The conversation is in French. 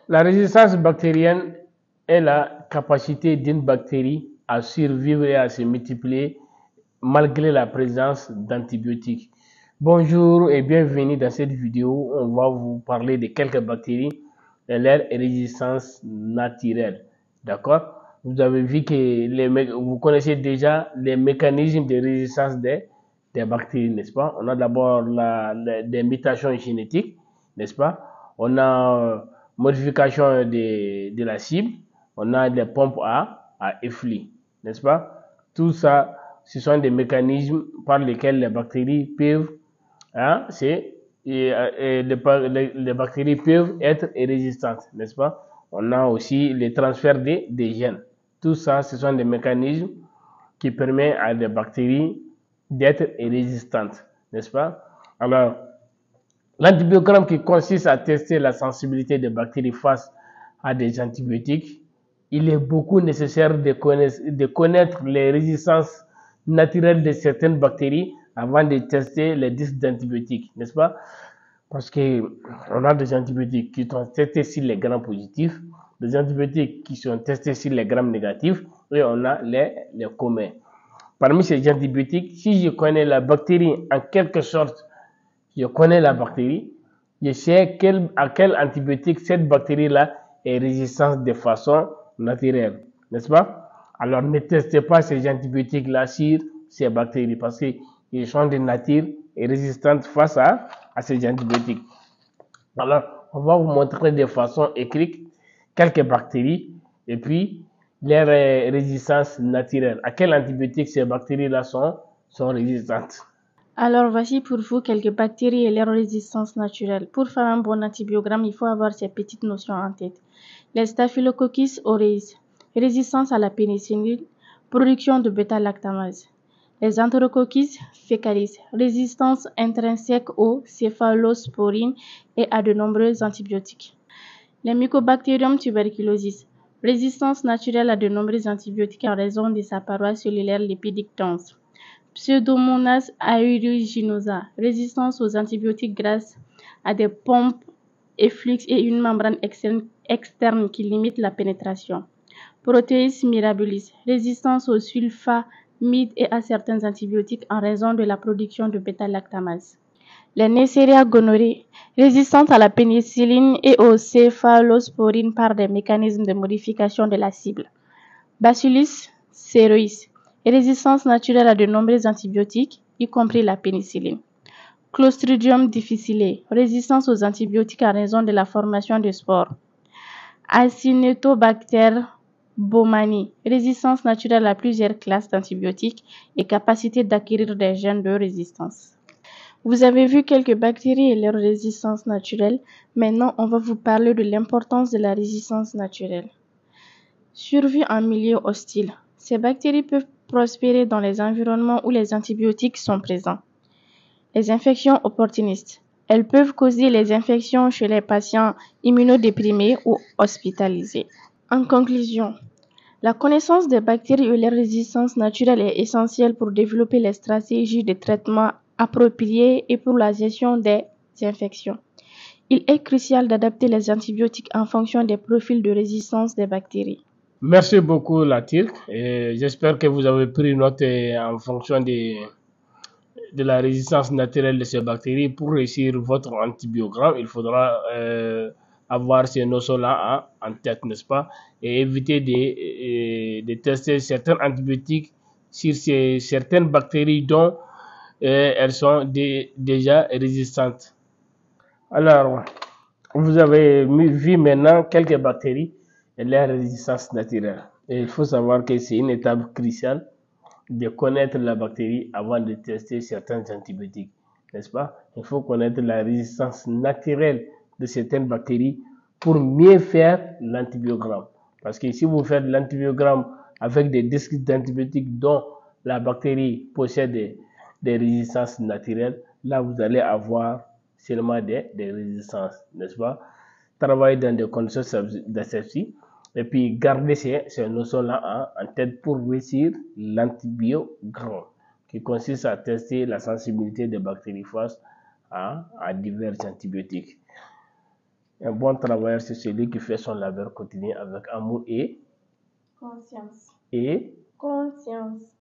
La résistance bactérienne est la capacité d'une bactérie à survivre et à se multiplier malgré la présence d'antibiotiques. Bonjour et bienvenue dans cette vidéo. On va vous parler de quelques bactéries et leur résistance naturelle. D'accord? Vous avez vu que vous connaissez déjà les mécanismes de résistance des bactéries, n'est-ce pas? On a d'abord des mutations génétiques, n'est-ce pas? On a modification de la cible, on a des pompes à effluent, n'est-ce pas? Tout ça, ce sont des mécanismes par lesquels les bactéries peuvent, hein, les bactéries peuvent être résistantes, n'est-ce pas? On a aussi le transfert des gènes. Tout ça, ce sont des mécanismes qui permettent à des bactéries d'être résistantes, n'est-ce pas? Alors, l'antibiogramme qui consiste à tester la sensibilité des bactéries face à des antibiotiques, il est beaucoup nécessaire de connaître les résistances naturelles de certaines bactéries avant de tester les disques d'antibiotiques, n'est-ce pas? Parce qu'on a des antibiotiques qui sont testés sur les grammes positifs, des antibiotiques qui sont testés sur les grammes négatifs, et on a les communs. Parmi ces antibiotiques, si je connais la bactérie en quelque sorte, je connais la bactérie, je sais à quel antibiotique cette bactérie-là est résistante de façon naturelle, n'est-ce pas? Alors ne testez pas ces antibiotiques-là sur ces bactéries parce qu'ils sont de nature et résistantes face à ces antibiotiques. Alors, on va vous montrer de façon écrite quelques bactéries et puis leur résistance naturelle. À quel antibiotique ces bactéries-là sont résistantes? Alors voici pour vous quelques bactéries et leur résistance naturelle. Pour faire un bon antibiogramme, il faut avoir ces petites notions en tête. Les Staphylococcus aureus, résistance à la pénicilline, production de bêta-lactamase. Les Enterococcus fecalis, résistance intrinsèque aux céphalosporines et à de nombreux antibiotiques. Les Mycobacterium tuberculosis, résistance naturelle à de nombreux antibiotiques en raison de sa paroi cellulaire lipidique dense. Pseudomonas aeruginosa, résistance aux antibiotiques grâce à des pompes, efflux et une membrane externe qui limite la pénétration. Proteus mirabilis, résistance aux sulfamides et à certains antibiotiques en raison de la production de bêta-lactamase. Les Neisseria gonorrhoeae, résistantes à la pénicilline et aux céphalosporines par des mécanismes de modification de la cible. Bacillus cereus, résistance naturelle à de nombreux antibiotiques, y compris la pénicilline. Clostridium difficile, résistance aux antibiotiques en raison de la formation de spores. Acinetobacter baumannii, résistance naturelle à plusieurs classes d'antibiotiques et capacité d'acquérir des gènes de résistance. Vous avez vu quelques bactéries et leur résistance naturelle. Maintenant, on va vous parler de l'importance de la résistance naturelle. Survie en milieu hostile. Ces bactéries peuvent prospérer dans les environnements où les antibiotiques sont présents. Les infections opportunistes. Elles peuvent causer les infections chez les patients immunodéprimés ou hospitalisés. En conclusion, la connaissance des bactéries et leur résistance naturelle est essentielle pour développer les stratégies de traitement appropriées et pour la gestion des infections. Il est crucial d'adapter les antibiotiques en fonction des profils de résistance des bactéries. Merci beaucoup, Latir. J'espère que vous avez pris note en fonction de la résistance naturelle de ces bactéries. Pour réussir votre antibiogramme, il faudra avoir ces notions-là en tête, n'est-ce pas? Et éviter de tester certains antibiotiques sur certaines bactéries dont elles sont déjà résistantes. Alors, vous avez vu maintenant quelques bactéries et leur résistance naturelle. Et il faut savoir que c'est une étape cruciale de connaître la bactérie avant de tester certains antibiotiques, n'est-ce pas? Il faut connaître la résistance naturelle de certaines bactéries pour mieux faire l'antibiogramme. Parce que si vous faites l'antibiogramme avec des disques d'antibiotiques dont la bactérie possède des résistances naturelles, là vous allez avoir seulement des résistances, n'est-ce pas? Travailler dans des conditions d'asepsie et puis garder ces notions-là en tête pour réussir l'antibiogramme qui consiste à tester la sensibilité des bactéries face à divers antibiotiques. Un bon travailleur, c'est celui qui fait son labeur quotidien avec amour et conscience. et Conscience.